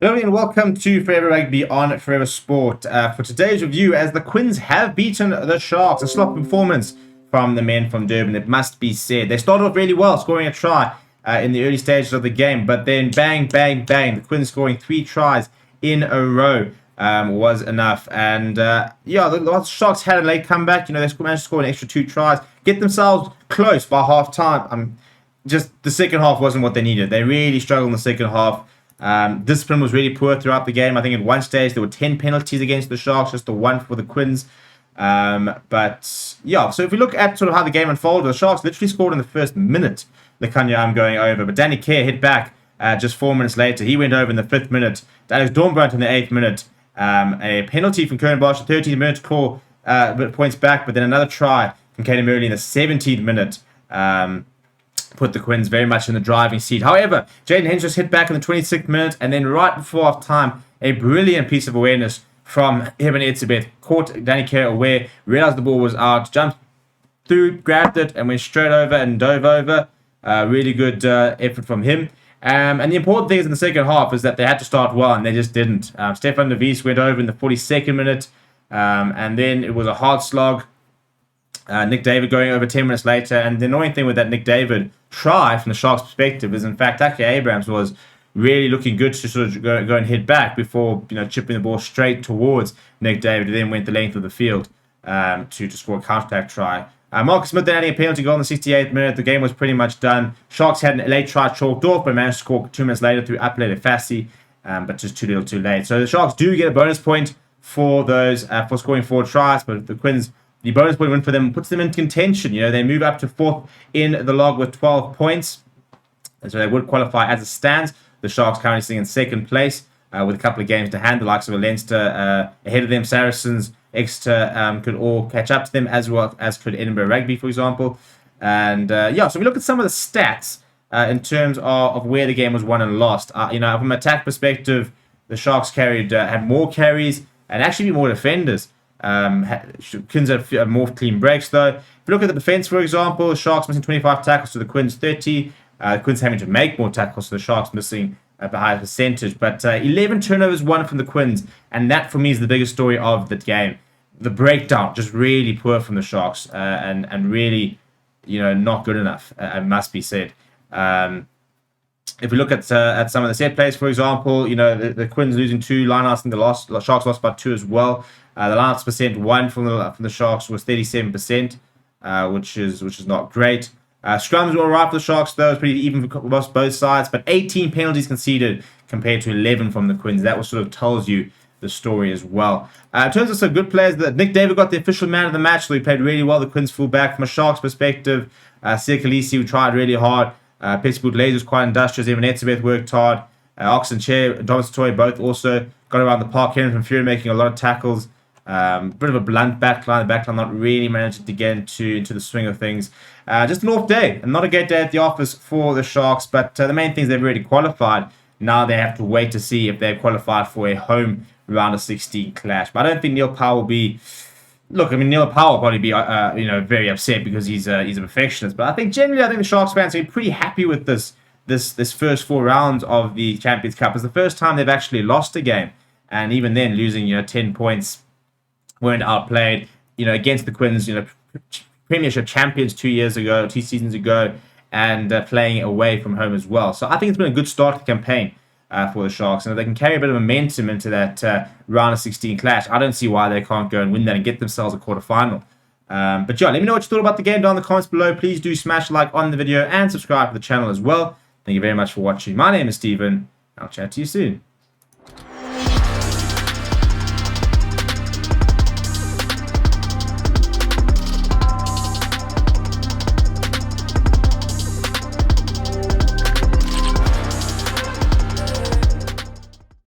Hello and welcome to Forever Rugby on Forever Sport. For today's review, as the Quins have beaten the Sharks, a sloppy performance from the men from Durban, it must be said. They started off really well, scoring a try in the early stages of the game, but then bang, bang, bang, the Quins scoring 3 tries in a row was enough. And the Sharks had a late comeback. They managed to score an extra 2 tries, get themselves close by half time. Just the second half wasn't what they needed. They really struggled in the second half. Discipline was really poor throughout the game. I think at one stage there were 10 penalties against the Sharks, just the 1 for the Quins. So if we look at sort of how the game unfolded, the Sharks literally scored in the first minute. Lekanya, I'm going over, but Danny Kerr hit back just 4 minutes later. He went over in the 5th minute. Alex Dornbrandt in the 8th minute. A penalty from Kern Bosch, 13th minute to call points back, but then another try from Caden Murley in the 17th minute. Put the Quins very much in the driving seat. However, Jaden Henschels hit back in the 26th minute, and then right before half time, a brilliant piece of awareness from Eben Etzebeth. Caught Danny Kerr aware, realized the ball was out, jumped through, grabbed it, and went straight over and dove over. Really good effort from him. And the important thing is in the second half is that they had to start well, and they just didn't. Stefan de Vries went over in the 42nd minute, and then it was a hard slog. Nick David going over 10 minutes later, and the annoying thing with that Nick David try from the Sharks' perspective is, in fact, Taki Abrams was really looking good to sort of go and hit back before chipping the ball straight towards Nick David, who then went the length of the field to score a counter-attack try. Marcus Smith then adding a penalty goal in the 68th minute. The game was pretty much done. Sharks had a late try chalked off, but managed to score 2 minutes later through Apelele Fassi, but just too little too late. So the Sharks do get a bonus point for those for scoring 4 tries, but the Quins, the bonus point win for them puts them in contention. They move up to 4th in the log with 12 points. And so they would qualify as it stands. The Sharks currently sitting in 2nd place with a couple of games to hand. The likes of Leinster ahead of them. Saracens, Exeter could all catch up to them, as well as could Edinburgh Rugby, for example. And so we look at some of the stats in terms of where the game was won and lost. From an attack perspective, the Sharks had more carries and actually more defenders. Quins have more clean breaks, though. If you look at the defense, for example, the Sharks missing 25 tackles to the Quins 30. The Quins having to make more tackles, so the Sharks missing the higher percentage. But 11 turnovers won from the Quins, and that for me is the biggest story of the game. The breakdown just really poor from the Sharks, and really, not good enough. It must be said. If we look at some of the set plays, for example, the Quins losing 2 lineouts, and the Sharks lost by 2 as well. The lineouts percent won from the Sharks was 37%, which is not great. Scrums were alright for the Sharks, though. It was pretty even for both sides, but 18 penalties conceded compared to 11 from the Quins. That sort of tells you the story as well. In terms of some good players, Nick David got the official man of the match, so he played really well. The Quins fullback. From a Sharks perspective, Sia Khaleesi, who tried really hard. Pittsburgh Lays was quite industrious. Even Etzebeth worked hard. Oxen Chair, Thomas Toy both also got around the park. Henry from Fury making a lot of tackles. Bit of a blunt backline. The backline not really managing to get into the swing of things. Just an off day, and not a great day at the office for the Sharks. But the main thing is they've already qualified. Now they have to wait to see if they've qualified for a home round of 16 clash. But I don't think Neil Powell will be. Look, Neil Powell will probably be very upset because he's a perfectionist. But I think the Sharks fans are pretty happy with this first 4 rounds of the Champions Cup. It's the first time they've actually lost a game, and even then losing 10 points. Weren't outplayed, against the Quins, Premiership champions 2 seasons ago, and playing away from home as well. So I think it's been a good start to the campaign for the Sharks, and if they can carry a bit of momentum into that round of 16 clash, I don't see why they can't go and win that and get themselves a quarterfinal. Let me know what you thought about the game down in the comments below. Please do smash a like on the video and subscribe to the channel as well. Thank you very much for watching. My name is Steven. I'll chat to you soon.